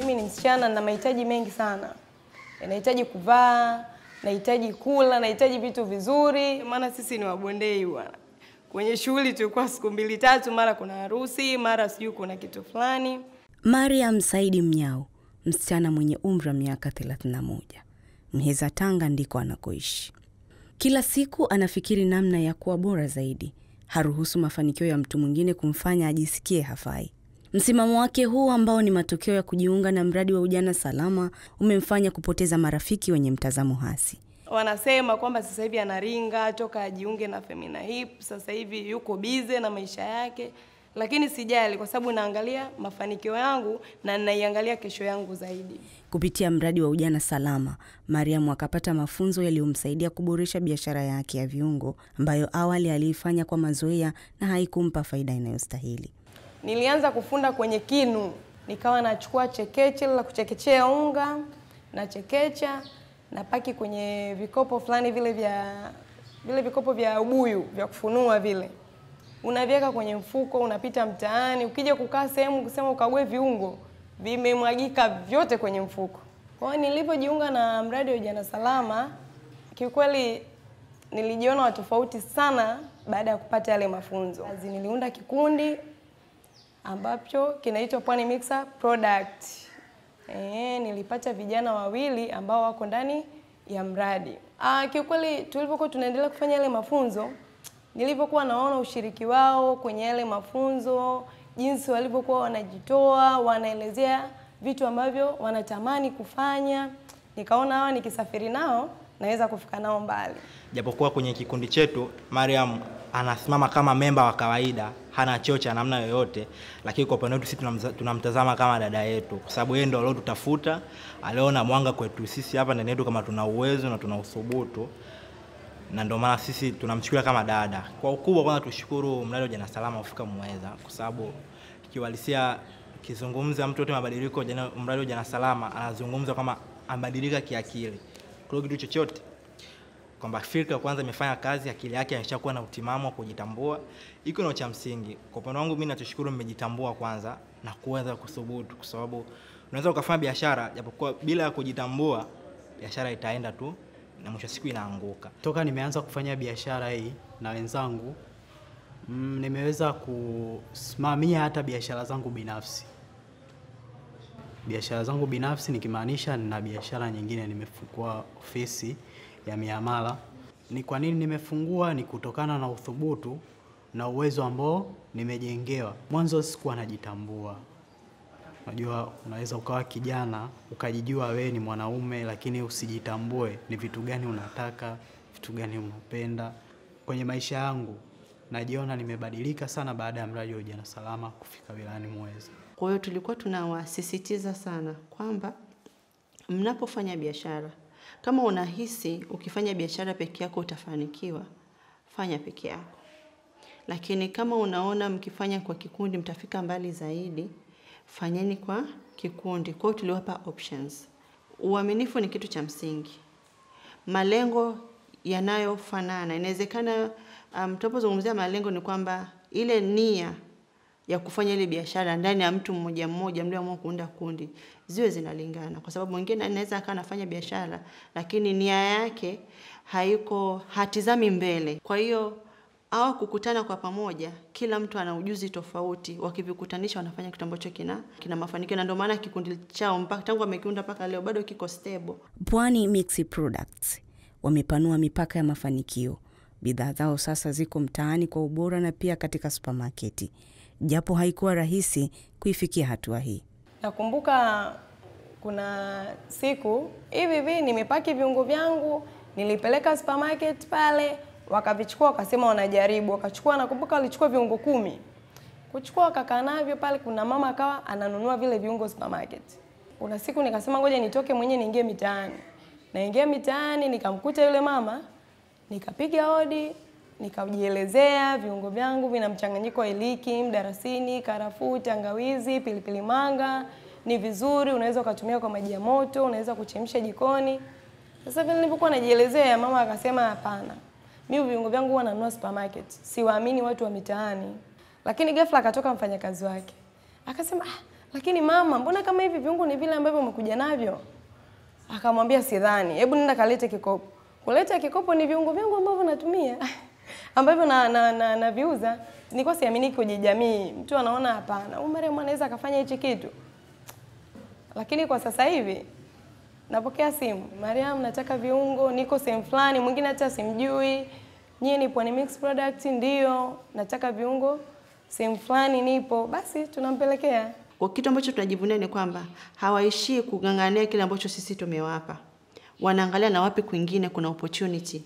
mimi ni msichana na mahitaji mengi sana. Nahitaji kuvaa, nahitaji kula, nahitaji vitu vizuri. Maana sisi ni wabondei bwana. Kwenye shughuli tulikuwa siku 2-3, mara kuna harusi, mara sijui kuna kitu fulani. Mariam Saidi Mnyao, msichana mwenye umri wa miaka 31. Mheza Tanga ndiko anakoishi. Kila siku anafikiri namna ya kuwa bora zaidi. Haruhusu mafanikio ya mtu mwingine kumfanya ajisikie hafai. Msimamo wake huu ambao ni matokeo ya kujiunga na mradi wa ujana salama umemfanya kupoteza marafiki wenye mtazamo hasi. Wanasema kwamba sasa hivi anaringa toka ajiunge na Femina Hip, sasa hivi yuko busy na maisha yake, lakini sijali kwa sababu naangalia mafanikio yangu na ninaiangalia kesho yangu zaidi. Kupitia mradi wa ujana salama, Mariam akapata mafunzo yaliyomsaidia kuboresha biashara yake ya viungo ambayo awali aliifanya kwa mazoea na haikumpa faida inayostahili. Nilianza kufunda kwenye kinu, nikawa nachukua chekeche la kuchekechea unga na chekecha na paki kwenye vikopo fulani vile vikopo vya ubuyu vya kufunua vile. Unaviweka kwenye mfuko, unapita mtaani, ukija kukaa sehemu kusema ukague viungo, vimemwagika vyote kwenye mfuko. Kwa hiyo nilipojiunga na mradi wa ujana salama, kiukweli nilijiona wa tofauti sana baada ya kupata yale mafunzo. Niliunda kikundi ambacho kinaitwa Pwani Mixer Product. Nilipata vijana 2 ambao wako ndani ya mradi. Kiukweli tulipokuwa tunaendelea kufanya yale mafunzo, nilipokuwa naona ushiriki wao kwenye yale mafunzo, jinsi walivyokuwa wanajitoa, wanaelezea vitu ambavyo wanatamani kufanya, nikaona hawa nikisafiri nao naweza kufika nao mbali. Japokuwa kwenye kikundi chetu Mariam anasimama kama memba wa kawaida, hana chocha namna yoyote, lakini kwa upande wetu sisi tunamtazama kama dada yetu kwa sababu yeye ndio aliyotutafuta, aliona mwanga kwetu sisi hapa ndani yetu kama tuna uwezo na tuna uthubutu, na ndio maana sisi tunamchukulia kama dada. Kwa ukubwa kwanza tushukuru mradi wa ujana salama ufika Muheza kwa sababu kiwalisia kizungumza mtu yote mabadiliko mradi wa ujana salama anazungumza kama ambadilika kiakili. Kwa kitu chochote kwamba fikra kwanza imefanya kazi, akili yake imeshakuwa na utimamu wa kujitambua, iko na cha msingi. Kwa upande wangu mimi natushukuru mmejitambua kwanza na kuweza kuthubutu kwa sababu unaweza ukafanya biashara japokuwa bila ya kujitambua biashara itaenda tu na mwisho siku inaanguka. Toka nimeanza kufanya biashara hii na wenzangu, nimeweza kusimamia hata biashara zangu binafsi. Biashara zangu binafsi nikimaanisha na biashara nyingine, nimefungua ofisi ya miamala. Ni kwa nini nimefungua? Ni kutokana na uthubutu na uwezo ambao nimejengewa. Mwanzo sikuwa najitambua. Unajua unaweza ukawa kijana ukajijua wewe ni mwanaume lakini usijitambue ni vitu gani unataka, vitu gani unapenda. Kwenye maisha yangu najiona nimebadilika sana baada ya mradi wa ujana salama kufika wilayani Muheza. Kwa hiyo tulikuwa tunawasisitiza sana kwamba mnapofanya biashara, kama unahisi ukifanya biashara peke yako utafanikiwa, fanya peke yako. Lakini kama unaona mkifanya kwa kikundi mtafika mbali zaidi, fanyeni kwa kikundi. Kwa hiyo tuliwapa options. Uaminifu ni kitu cha msingi. Malengo yanayofanana. Inawezekana tunapozungumzia malengo ni kwamba ile nia ya kufanya ile biashara ndani ya mtu mmoja mlioamua kuunda kundi ziwe zinalingana, kwa sababu mwingine anaweza akawa anafanya biashara lakini nia yake hatizami mbele. Kwa hiyo au kukutana kwa pamoja, kila mtu ana ujuzi tofauti, wakivikutanisha wanafanya kitu ambacho kina mafanikio, na ndio maana kikundi chao mpaka tangu wamekiunda mpaka leo bado kiko stable. Pwani Mixer Products wamepanua mipaka ya mafanikio. Bidhaa zao sasa ziko mtaani kwa ubora na pia katika supermarket. Japo haikuwa rahisi kuifikia hatua hii. Nakumbuka kuna siku hivi nimepaki viungo vyangu, nilipeleka supermarket pale, wakavichukua wakasema wanajaribu, wakachukua, nakumbuka walichukua viungo 10. Kuchukua wakakaa navyo pale, kuna mama akawa ananunua vile viungo supermarket. Kuna siku nikasema ngoja nitoke mwenyewe niingie mitaani. Naingia mitaani nikamkuta yule mama, nikapiga hodi, nikajielezea viungo vyangu vina mchanganyiko wa iliki, mdarasini, karafuu, tangawizi, pilipili manga, ni vizuri, unaweza ukatumia kwa maji ya moto, unaweza kuchemsha jikoni. Sasa vile nilipokuwa najielezea, mama akasema hapana. Mimi viungo vyangu huwa nanunua supermarket. Siwaamini watu wa mitaani. Lakini ghafla akatoka mfanyakazi wake. Akasema, lakini mama, mbona kama hivi viungo ni vile ambavyo umekuja navyo? Akamwambia sidhani, hebu nenda kalete kikopo. Kuleta kikopo ni viungo vyangu ambavyo natumia ambavyo na viuza. Nilikuwa siamini kwenye jamii. Mtu anaona hapana, Mariam anaweza akafanya hichi kitu. Lakini kwa sasa hivi napokea simu, Mariam nataka viungo, niko sehemu fulani, mwingine hata simjui. Nyie ni Pwani Mix Product, ndio nataka viungo sehemu fulani nipo, basi tunampelekea. Kwa kitu ambacho tunajivunia ni kwamba hawaishii kugangania kile ambacho sisi tumewapa. Wanaangalia na wapi kwingine kuna opportunity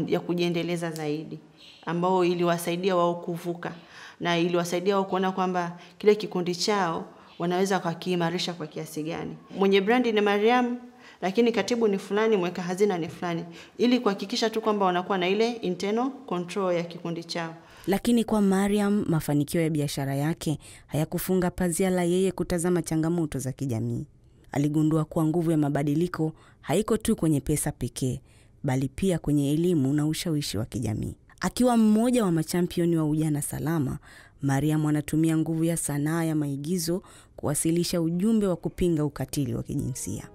ya kujiendeleza zaidi, ambao iliwasaidia wao kuvuka na iliwasaidia wao kuona kwamba kile kikundi chao wanaweza kukiimarisha kwa kiasi gani. Mwenye brandi ni Mariam, lakini katibu ni fulani, mweka hazina ni fulani, ili kuhakikisha tu kwamba wanakuwa na ile internal control ya kikundi chao. Lakini kwa Mariam, mafanikio ya biashara yake hayakufunga pazia la yeye kutazama changamoto za kijamii. Aligundua kuwa nguvu ya mabadiliko haiko tu kwenye pesa pekee, bali pia kwenye elimu na ushawishi wa kijamii. Akiwa mmoja wa machampioni wa ujana salama, Mariam anatumia nguvu ya sanaa ya maigizo kuwasilisha ujumbe wa kupinga ukatili wa kijinsia.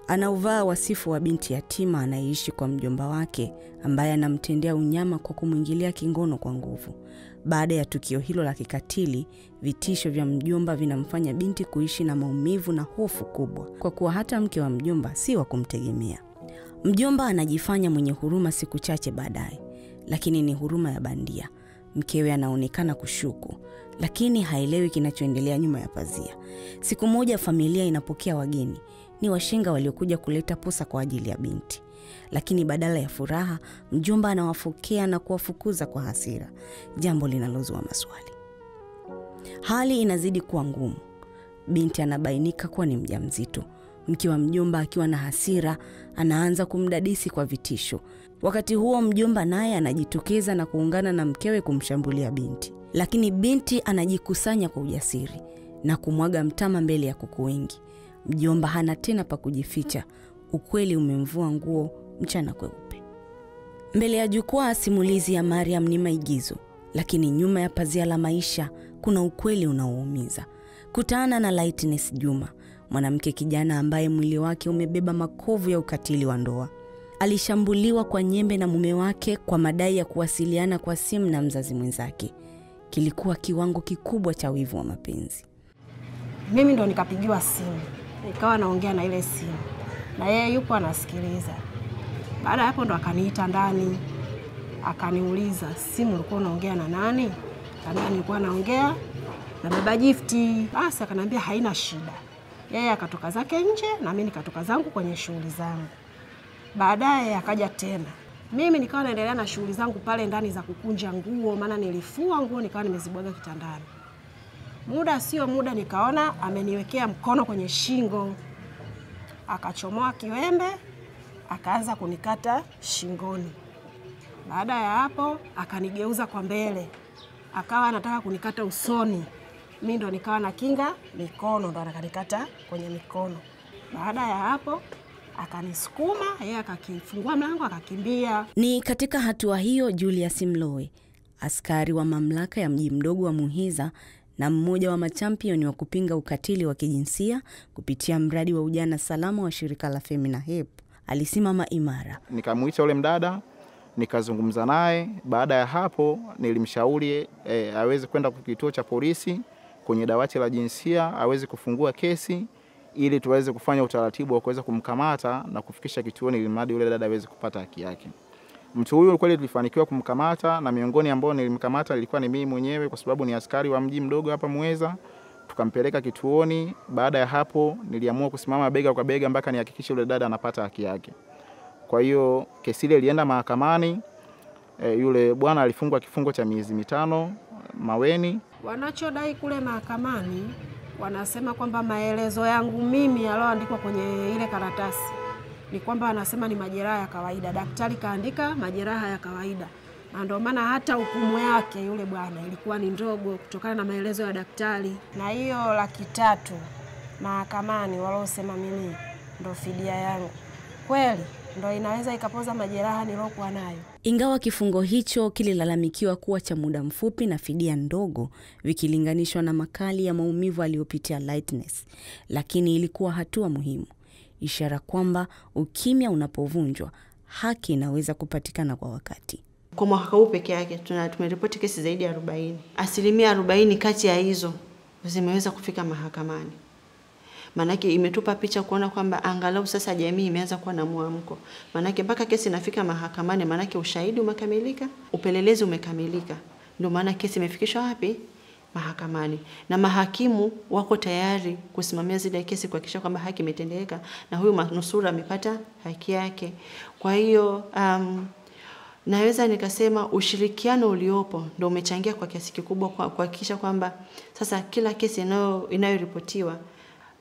Anauvaa wasifu wa binti yatima anayeishi kwa mjomba wake ambaye anamtendea unyama kwa kumwingilia kingono kwa nguvu. Baada ya tukio hilo la kikatili, vitisho vya mjomba vinamfanya binti kuishi na maumivu na hofu kubwa, kwa kuwa hata mke wa mjomba si wa kumtegemea. Mjomba anajifanya mwenye huruma siku chache baadaye, lakini ni huruma ya bandia. Mkewe anaonekana kushuku, lakini haelewi kinachoendelea nyuma ya pazia. Siku moja familia inapokea wageni. Ni washenga waliokuja kuleta posa kwa ajili ya binti. Lakini badala ya furaha, mjomba anawafokea na kuwafukuza kwa hasira, jambo linalozua maswali. Hali inazidi kuwa ngumu. Binti anabainika kuwa ni mjamzito. Mke wa mjomba akiwa na hasira anaanza kumdadisi kwa vitisho. Wakati huo mjomba naye anajitokeza na kuungana na mkewe kumshambulia binti. Lakini binti anajikusanya kwa ujasiri na kumwaga mtama mbele ya kuku wengi. Mjomba hana tena pa kujificha. Ukweli umemvua nguo mchana kweupe. Mbele ya jukwaa, simulizi ya Mariam ni maigizo, lakini nyuma ya pazia la maisha kuna ukweli unaoumiza. Kutana na Lightness Juma, mwanamke kijana ambaye mwili wake umebeba makovu ya ukatili wa ndoa. Alishambuliwa kwa nyembe na mume wake kwa madai ya kuwasiliana kwa simu na mzazi mwenzake. Kilikuwa kiwango kikubwa cha wivu wa mapenzi. Mimi ndo nikapigiwa simu, nikawa naongea na ile simu, na yeye yupo anasikiliza. Baada hapo ndo akaniita ndani, akaniuliza, simu ulikuwa unaongea na nani? Kama nilikuwa naongea na baba Gifti. Basi akaniambia haina shida. Yeye akatoka zake nje na mimi nikatoka zangu kwenye shughuli zangu. Baadaye akaja tena. Mimi nikawa naendelea na shughuli zangu pale ndani za kukunja nguo, maana nilifua nguo nikawa nimezibwaga kitandani. Muda sio muda nikaona ameniwekea mkono kwenye shingo. Akachomoa kiwembe, akaanza kunikata shingoni. Baada ya hapo akanigeuza kwa mbele. Akawa anataka kunikata usoni. Mimi ndo nikawa na kinga mikono, ndo akanikata kwenye mikono. Baada ya hapo akanisukuma, yeye akakifungua mlango akakimbia. Ni katika hatua hiyo Julius Mlowe, askari wa mamlaka ya mji mdogo wa Muhiza na mmoja wa machampioni wa kupinga ukatili wa kijinsia kupitia mradi wa ujana salama wa shirika la Femina Help, alisimama imara. Nikamuita yule mdada, nikazungumza naye. Baada ya hapo nilimshauri aweze kwenda kwa kituo cha polisi kwenye dawati la jinsia, aweze kufungua kesi ili tuweze kufanya utaratibu wa kuweza kumkamata na kufikisha kituoni ili mradi yule dada aweze kupata haki yake. Mtu huyu kweli tulifanikiwa kumkamata, na miongoni ambao nilimkamata ilikuwa ni mimi mwenyewe kwa sababu ni askari wa mji mdogo hapa Muheza. Tukampeleka kituoni. Baada ya hapo niliamua kusimama bega kwa bega mpaka nihakikishe yule dada anapata haki yake. Kwa hiyo kesi ile ilienda mahakamani. Yule bwana alifungwa kifungo cha miezi 5 Maweni. Wanachodai kule mahakamani wanasema kwamba maelezo yangu mimi yaloandikwa kwenye ile karatasi ni kwamba anasema ni majeraha ya kawaida. Daktari kaandika majeraha ya kawaida. Na ndio maana hata hukumu yake yule bwana ilikuwa ni ndogo kutokana na maelezo ya daktari. Na hiyo 300,000 mahakamani walosema mimi ndo fidia yangu. Kweli ndio inaweza ikapoza majeraha nilokuwa nayo. Ingawa kifungo hicho kililalamikiwa kuwa cha muda mfupi na fidia ndogo vikilinganishwa na makali ya maumivu aliyopitia Lightness, lakini ilikuwa hatua muhimu, ishara kwamba ukimya unapovunjwa, haki inaweza kupatikana kwa wakati. Kwa mwaka huu peke yake tumeripoti kesi zaidi ya 40. Asilimia 40 kati ya hizo zimeweza kufika mahakamani. Manake imetupa picha kuona kwamba angalau sasa jamii imeanza kuwa na muamko. Manake mpaka kesi inafika mahakamani, manake ushahidi umekamilika, upelelezi umekamilika. Ndio maana kesi imefikishwa wapi? Mahakamani. Na mahakimu wako tayari kusimamia zile kesi kuhakikisha kwamba haki imetendeka na huyu manusura amepata haki yake. Kwa hiyo naweza nikasema ushirikiano uliopo ndio umechangia kwa kiasi kikubwa kuhakikisha kwamba sasa kila kesi inayoripotiwa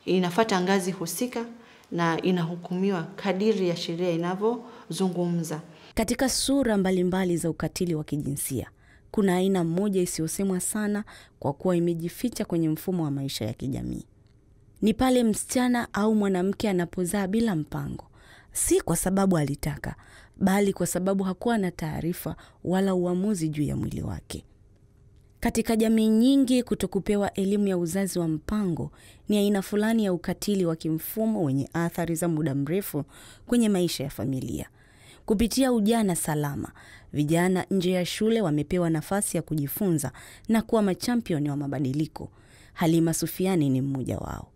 inafuata ngazi husika na inahukumiwa kadiri ya sheria inavyozungumza. Katika sura mbalimbali za ukatili wa kijinsia, kuna aina moja isiyosemwa sana kwa kuwa imejificha kwenye mfumo wa maisha ya kijamii. Ni pale msichana au mwanamke anapozaa bila mpango, si kwa sababu alitaka, bali kwa sababu hakuwa na taarifa wala uamuzi juu ya mwili wake. Katika jamii nyingi, kutokupewa elimu ya uzazi wa mpango ni aina fulani ya ukatili wa kimfumo wenye athari za muda mrefu kwenye maisha ya familia. Kupitia ujana salama, vijana nje ya shule wamepewa nafasi ya kujifunza na kuwa machampioni wa mabadiliko. Halima Sufiani ni mmoja wao.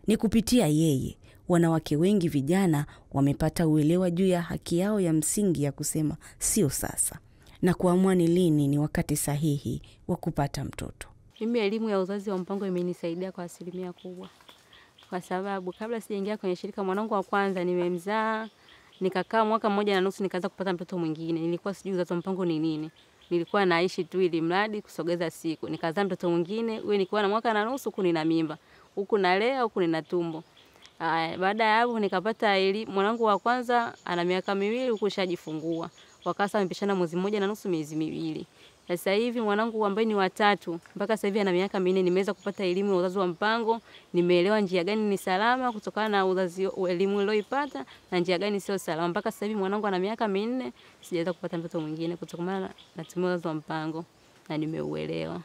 Ni kupitia yeye, wanawake wengi vijana wamepata uelewa juu ya haki yao ya msingi ya kusema sio sasa, na kuamua ni lini ni wakati sahihi wa kupata mtoto. Mimi elimu ya uzazi wa mpango imenisaidia kwa asilimia kubwa. Kwa sababu kabla sijaingia kwenye shirika, mwanangu wa kwanza nimemzaa, nikakaa mwaka 1.5 nikaanza kupata mtoto mwingine. Nilikuwa sijui uzazi wa mpango ni nini. Nilikuwa naishi tu ili mradi kusogeza siku. Nikazaa mtoto mwingine, huyo nilikuwa na 1.5 huku nina mimba. Huku nalea, huku nina tumbo. Baada ya hapo nikapata elimu. Mwanangu wa kwanza ana miaka 2 huku shajifungua. Wakasa wamepishana mwezi 1.5 miezi 2. Sasa hivi mwanangu ambaye ni wa 3 mpaka sasa hivi ana miaka 4, nimeweza kupata elimu ya uzazi wa mpango, nimeelewa njia gani ni salama kutokana na uzazi elimu niliyoipata na njia gani sio salama. Mpaka sasa hivi mwanangu ana miaka 4, sijaweza kupata mtoto mwingine kutokana na natumia uzazi wa mpango na nimeuelewa.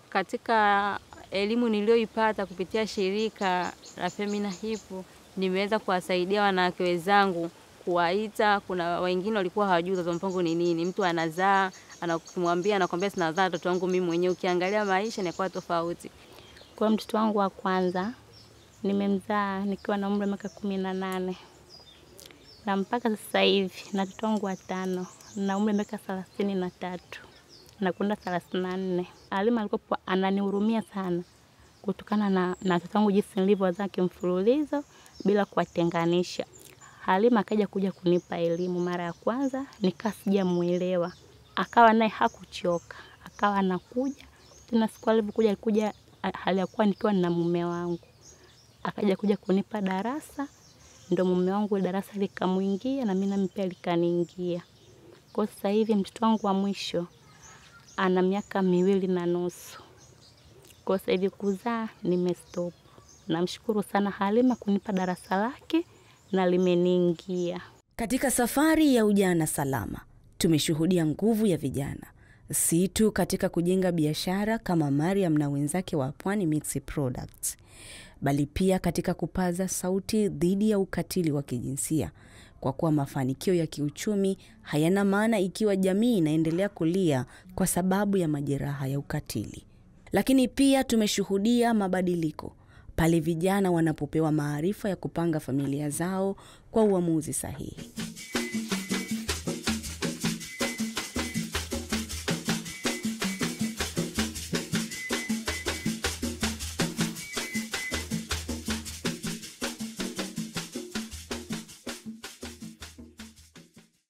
Katika elimu niliyoipata kupitia shirika la Femina Hipu, nimeweza kuwasaidia wanawake wenzangu kuwaita. Kuna wengine walikuwa hawajui uzazi wa mpango ni nini. Mtu anazaa, anakwambia sinazaa mtoto wangu mimi mwenyewe. Ukiangalia maisha yanakuwa tofauti. Kwa mtoto wangu wa kwanza nimemzaa nikiwa na umri wa miaka 18. Na mpaka sasa hivi na mtoto wangu wa 5 na umri wa miaka 33 na kwenda 34. Halima alikuwa ananihurumia sana kutokana na mtoto wangu jinsi nilivyozaa kimfululizo bila kuwatenganisha. Halima akaja kuja kunipa elimu mara ya kwanza, nikasijamuelewa. Akawa naye hakuchoka. Akawa anakuja. Tena siku alikuja hali ya kuwa nikiwa na mume wangu. Akaja kuja kunipa darasa, ndio mume wangu darasa likamuingia na mimi pia likaniingia. Kwa sasa hivi mtoto wangu wa mwisho ana miaka 2.5. Kwa sasa hivi kuzaa nimestop. Namshukuru sana Halima kunipa darasa lake na limeniingia. Katika safari ya ujana salama, tumeshuhudia nguvu ya vijana, si tu katika kujenga biashara kama Mariam na wenzake wa Pwani Mix Products, bali pia katika kupaza sauti dhidi ya ukatili wa kijinsia, kwa kuwa mafanikio ya kiuchumi hayana maana ikiwa jamii inaendelea kulia kwa sababu ya majeraha ya ukatili. Lakini pia tumeshuhudia mabadiliko pale vijana wanapopewa maarifa ya kupanga familia zao kwa uamuzi sahihi.